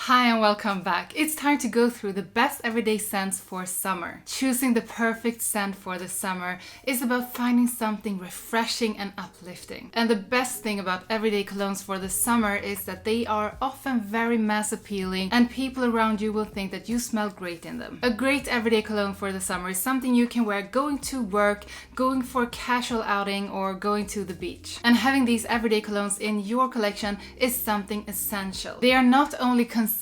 Hi and welcome back. It's time to go through the best everyday scents for summer. Choosing the perfect scent for the summer is about finding something refreshing and uplifting. And the best thing about everyday colognes for the summer is that they are often very mass appealing and people around you will think that you smell great in them. A great everyday cologne for the summer is something you can wear going to work, going for a casual outing, or going to the beach. And having these everyday colognes in your collection is something essential. They are not only consistent,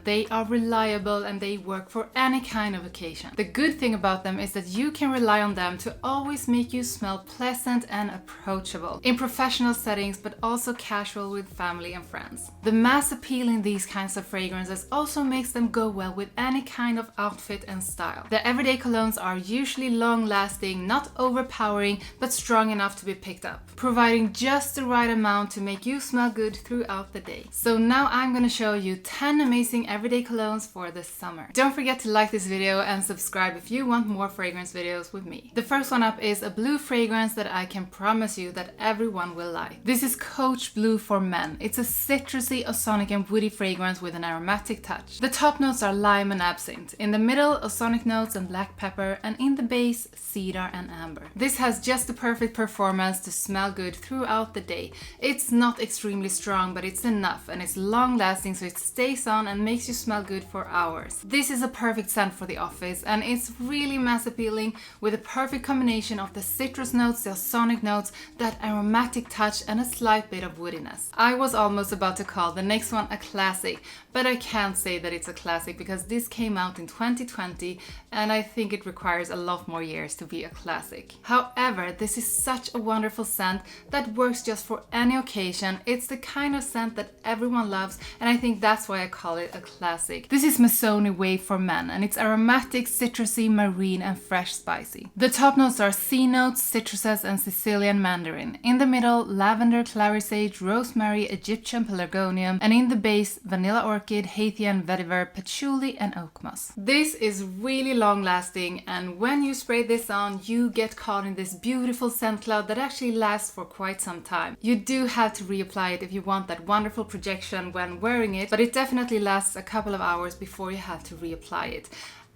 they are reliable and they work for any kind of occasion. The good thing about them is that you can rely on them to always make you smell pleasant and approachable in professional settings, but also casual with family and friends. The mass appeal in these kinds of fragrances also makes them go well with any kind of outfit and style. The everyday colognes are usually long lasting, not overpowering, but strong enough to be picked up, providing just the right amount to make you smell good throughout the day. So now I'm gonna show you 10 amazing everyday colognes for the summer. Don't forget to like this video and subscribe if you want more fragrance videos with me. The first one up is a blue fragrance that I can promise you that everyone will like. This is Coach Blue for Men. It's a citrusy, ozonic and woody fragrance with an aromatic touch. The top notes are lime and absinthe. In the middle, ozonic notes and black pepper, and in the base, cedar and amber. This has just the perfect performance to smell good throughout the day. It's not extremely strong, but it's enough, and it's long lasting so it stays on and makes you smell good for hours. This is a perfect scent for the office, and it's really mass appealing with a perfect combination of the citrus notes, the ozonic notes, that aromatic touch and a slight bit of woodiness. I was almost about to call the next one a classic, but I can't say that it's a classic because this came out in 2020 and I think it requires a lot more years to be a classic. However, this is such a wonderful scent that works just for any occasion. It's the kind of scent that everyone loves, and I think that's why I call it a classic. This is Missoni Wave for Men, and it's aromatic, citrusy, marine and fresh spicy. The top notes are sea notes, citruses and Sicilian mandarin. In the middle, lavender, clary sage, rosemary, Egyptian pelargonium, and in the base, vanilla orchid, Haitian vetiver, patchouli and oak moss. This is really long lasting, and when you spray this on, you get caught in this beautiful scent cloud that actually lasts for quite some time. You do have to reapply it if you want that wonderful projection when wearing it, but it definitely lasts a couple of hours before you have to reapply it.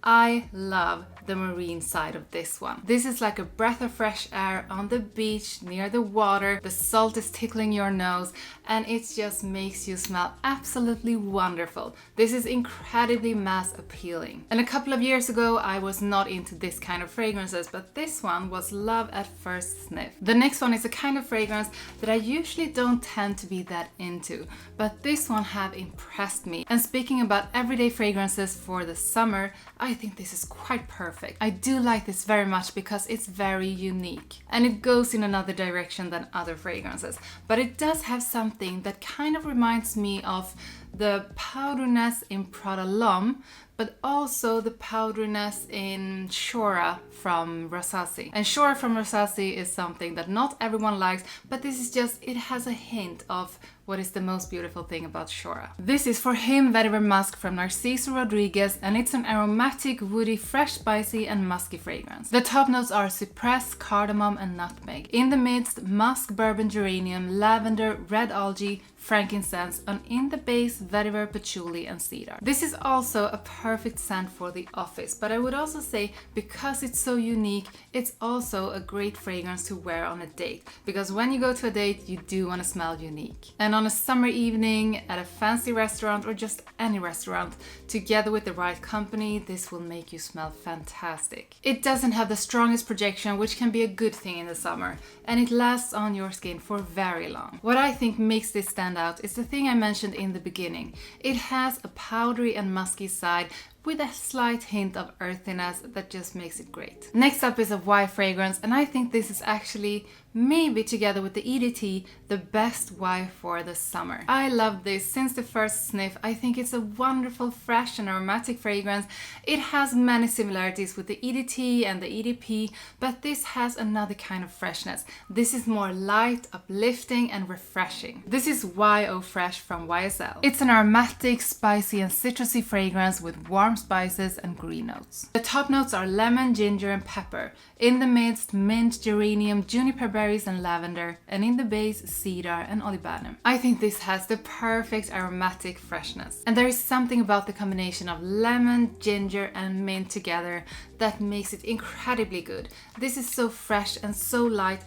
I love the marine side of this one. This is like a breath of fresh air on the beach near the water. The salt is tickling your nose and it just makes you smell absolutely wonderful. This is incredibly mass appealing. And a couple of years ago I was not into this kind of fragrances, but this one was love at first sniff. The next one is a kind of fragrance that I usually don't tend to be that into, but this one have impressed me. And speaking about everyday fragrances for the summer, I think this is quite perfect. I do like this very much because it's very unique and it goes in another direction than other fragrances, but it does have something that kind of reminds me of the powderiness in Prada L'Homme, but also the powderiness in Shora from Rossa. And Shora from Rossa is something that not everyone likes, but this is just, it has a hint of what is the most beautiful thing about Shora. This is For Him Vetiver Musk from Narcisso Rodriguez, and it's an aromatic, woody, fresh, spicy and musky fragrance. The top notes are cypress, cardamom and nutmeg. In the midst, musk, bourbon, geranium, lavender, red algae, frankincense, and in the base, vetiver, patchouli and cedar. This is also a perfect scent for the office, but I would also say because it's so unique, it's also a great fragrance to wear on a date, because when you go to a date, you do want to smell unique. And on a summer evening, at a fancy restaurant or just any restaurant, together with the right company, this will make you smell fantastic. It doesn't have the strongest projection, which can be a good thing in the summer, and it lasts on your skin for very long. What I think makes this stand out is the thing I mentioned in the beginning. It has a powdery and musky side with a slight hint of earthiness that just makes it great. Next up is a Y fragrance, and I think this is actually, maybe together with the EDT, the best Y for the summer. I love this since the first sniff. I think it's a wonderful, fresh and aromatic fragrance. It has many similarities with the EDT and the EDP, but this has another kind of freshness. This is more light, uplifting and refreshing. This is YO Fresh from YSL. It's an aromatic, spicy and citrusy fragrance with warm warm spices and green notes. The top notes are lemon, ginger and pepper. In the midst, mint, geranium, juniper berries and lavender. And in the base, cedar and olibanum. I think this has the perfect aromatic freshness. And there is something about the combination of lemon, ginger and mint together that makes it incredibly good. This is so fresh and so light.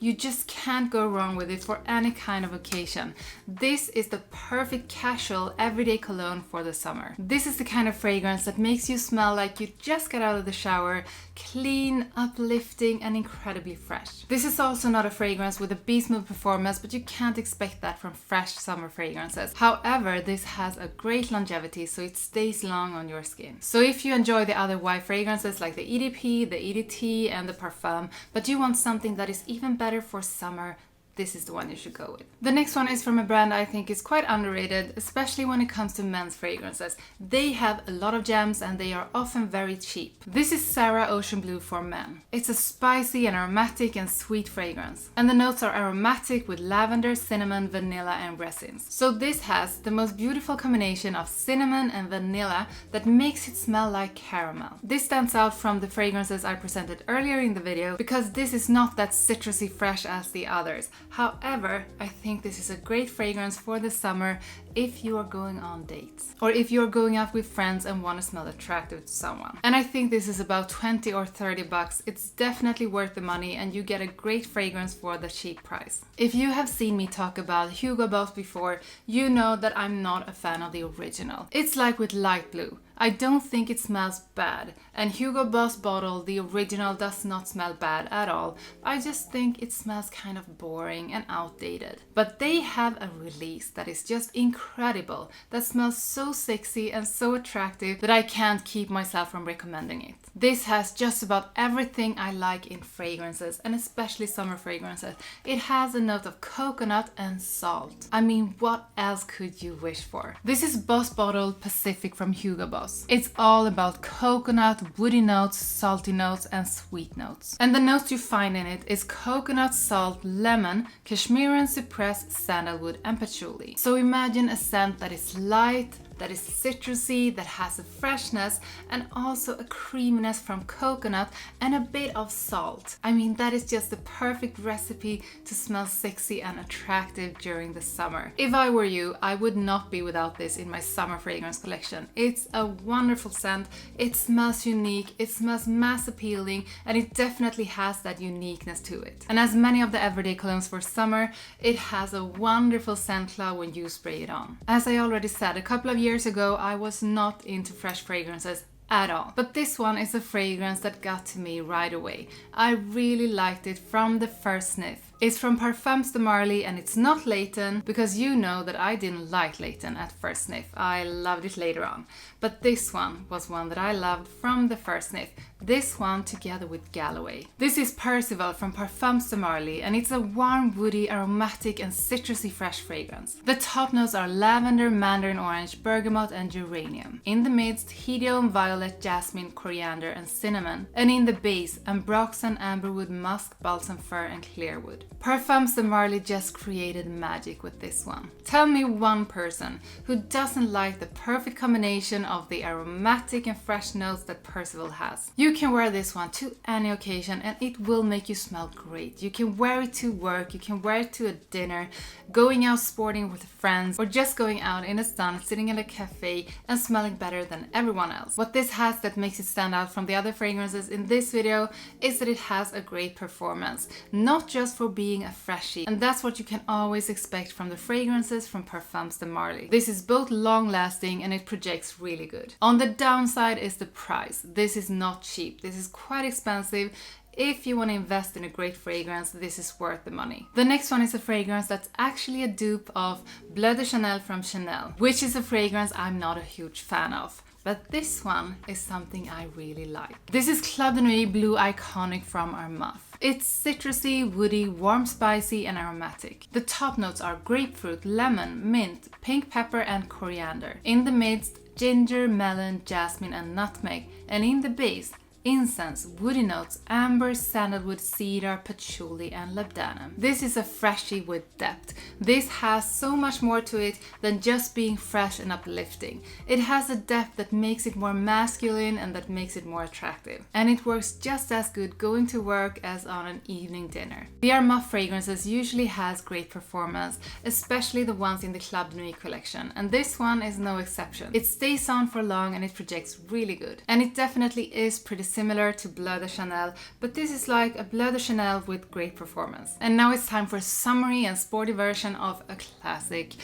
You just can't go wrong with it for any kind of occasion. This is the perfect casual everyday cologne for the summer. This is the kind of fragrance that makes you smell like you just got out of the shower, clean, uplifting and incredibly fresh. This is also not a fragrance with a beast mode performance, but you can't expect that from fresh summer fragrances. However, this has a great longevity, so it stays long on your skin. So if you enjoy the other Y fragrances like the EDP, the EDT and the Parfum, but you want something that is even better for summer, this is the one you should go with. The next one is from a brand I think is quite underrated, especially when it comes to men's fragrances. They have a lot of gems and they are often very cheap. This is Sarah Ocean Blue for men. It's a spicy and aromatic and sweet fragrance. And the notes are aromatic with lavender, cinnamon, vanilla and resins. So this has the most beautiful combination of cinnamon and vanilla that makes it smell like caramel. This stands out from the fragrances I presented earlier in the video because this is not that citrusy fresh as the others. However, I think this is a great fragrance for the summer if you are going on dates or if you're going out with friends and want to smell attractive to someone. And I think this is about 20 or 30 bucks. It's definitely worth the money and you get a great fragrance for the cheap price. If you have seen me talk about Hugo Boss before, you know that I'm not a fan of the original. It's like with light blue. I don't think it smells bad, and Hugo Boss bottle, the original, does not smell bad at all. I just think it smells kind of boring and outdated. But they have a release that is just incredible, that smells so sexy and so attractive that I can't keep myself from recommending it. This has just about everything I like in fragrances, and especially summer fragrances. It has a note of coconut and salt. I mean, what else could you wish for? This is Boss Bottle Pacific from Hugo Boss. It's all about coconut, woody notes, salty notes and sweet notes. And the notes you find in it is coconut, salt, lemon, cashmere, cypress, sandalwood and patchouli. So imagine a scent that is light, that is citrusy, that has a freshness and also a creaminess from coconut and a bit of salt. I mean, that is just the perfect recipe to smell sexy and attractive during the summer. If I were you, I would not be without this in my summer fragrance collection. It's a wonderful scent, it smells unique, it smells mass appealing and it definitely has that uniqueness to it. And as many of the everyday colognes for summer, it has a wonderful scent cloud when you spray it on. As I already said, a couple of years ago I was not into fresh fragrances at all. But this one is a fragrance that got to me right away. I really liked it from the first sniff. It's from Parfums de Marly and it's not Layton, because you know that I didn't like Layton at first sniff. I loved it later on. But this one was one that I loved from the first sniff. This one together with Galloway. This is Percival from Parfums de Marly and it's a warm, woody, aromatic and citrusy fresh fragrance. The top notes are lavender, mandarin orange, bergamot and geranium. In the midst, hedione, violet, jasmine, coriander and cinnamon. And in the base, ambroxan, amberwood, musk, balsam fir and clearwood. Parfums de Marly just created magic with this one. Tell me one person who doesn't like the perfect combination of the aromatic and fresh notes that Percival has. You can wear this one to any occasion and it will make you smell great. You can wear it to work, you can wear it to a dinner, going out sporting with friends, or just going out in the sun, sitting in a cafe and smelling better than everyone else. What this has that makes it stand out from the other fragrances in this video is that it has a great performance, not just for being a freshie, and that's what you can always expect from the fragrances from Parfums de Marly. This is both long lasting and it projects really good. On the downside is the price. This is not cheap. This is quite expensive. If you want to invest in a great fragrance, this is worth the money. The next one is a fragrance that's actually a dupe of Bleu de Chanel from Chanel, which is a fragrance I'm not a huge fan of. But this one is something I really like. This is Club de Nuit Blue Iconic from Armaf. It's citrusy, woody, warm, spicy and aromatic. The top notes are grapefruit, lemon, mint, pink pepper and coriander. In the midst, ginger, melon, jasmine and nutmeg. And in the base, incense, woody notes, amber, sandalwood, cedar, patchouli and labdanum. This is a freshie with depth. This has so much more to it than just being fresh and uplifting. It has a depth that makes it more masculine and that makes it more attractive. And it works just as good going to work as on an evening dinner. The Armaf fragrances usually has great performance, especially the ones in the Club Nuit collection, and this one is no exception. It stays on for long and it projects really good. And it definitely is pretty similar to Bleu de Chanel, but this is like a Bleu de Chanel with great performance. And now it's time for a summery and sporty version of a classic.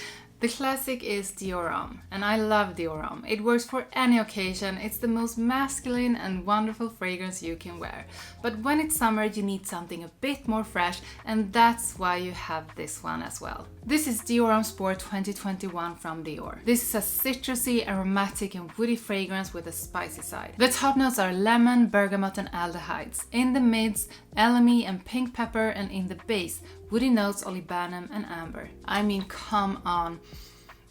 The classic is Dior Homme, and I love Dior Homme. It works for any occasion. It's the most masculine and wonderful fragrance you can wear. But when it's summer, you need something a bit more fresh, and that's why you have this one as well. This is Dior Homme Sport 2021 from Dior. This is a citrusy, aromatic and woody fragrance with a spicy side. The top notes are lemon, bergamot and aldehydes. In the mids, elemi and pink pepper, and in the base, woody notes, olibanum and amber. I mean, come on.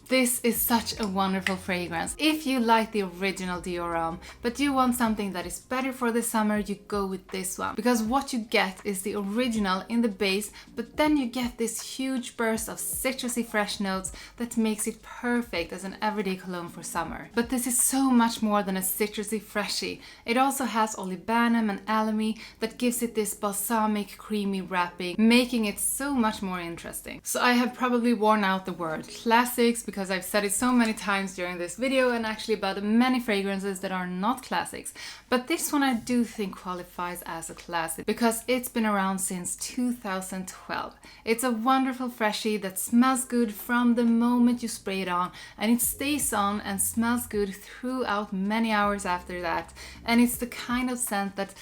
This is such a wonderful fragrance. If you like the original Dior Homme, but you want something that is better for the summer, you go with this one. Because what you get is the original in the base, but then you get this huge burst of citrusy fresh notes that makes it perfect as an everyday cologne for summer. But this is so much more than a citrusy freshie. It also has olibanum and elemi that gives it this balsamic, creamy wrapping, making it so much more interesting. So I have probably worn out the word classics because I've said it so many times during this video, and actually about many fragrances that are not classics. But this one I do think qualifies as a classic because it's been around since 2012. It's a wonderful freshie that smells good from the moment you spray it on, and it stays on and smells good throughout many hours after that. And it's the kind of scent that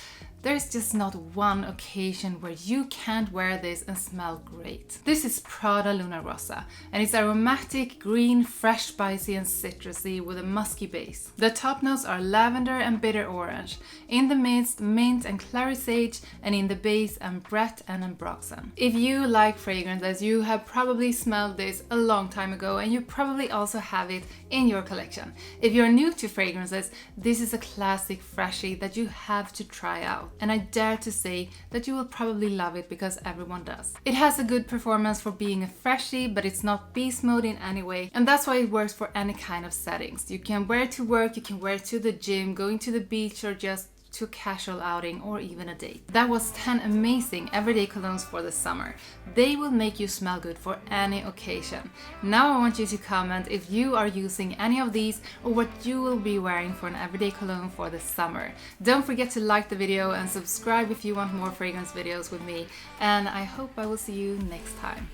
there's just not one occasion where you can't wear this and smell great. This is Prada Luna Rossa, and it's aromatic, green, fresh, spicy and citrusy with a musky base. The top notes are lavender and bitter orange. In the midst, mint and clary sage, and in the base, ambrette and ambroxan. If you like fragrances, you have probably smelled this a long time ago, and you probably also have it in your collection. If you're new to fragrances, this is a classic freshie that you have to try out. And I dare to say that you will probably love it because everyone does. It has a good performance for being a freshie, but it's not beast mode in any way, and that's why it works for any kind of settings. You can wear it to work, you can wear it to the gym, going to the beach, or just to a casual outing or even a date. That was 10 amazing everyday colognes for the summer. They will make you smell good for any occasion. Now I want you to comment if you are using any of these or what you will be wearing for an everyday cologne for the summer. Don't forget to like the video and subscribe if you want more fragrance videos with me, and I hope I will see you next time.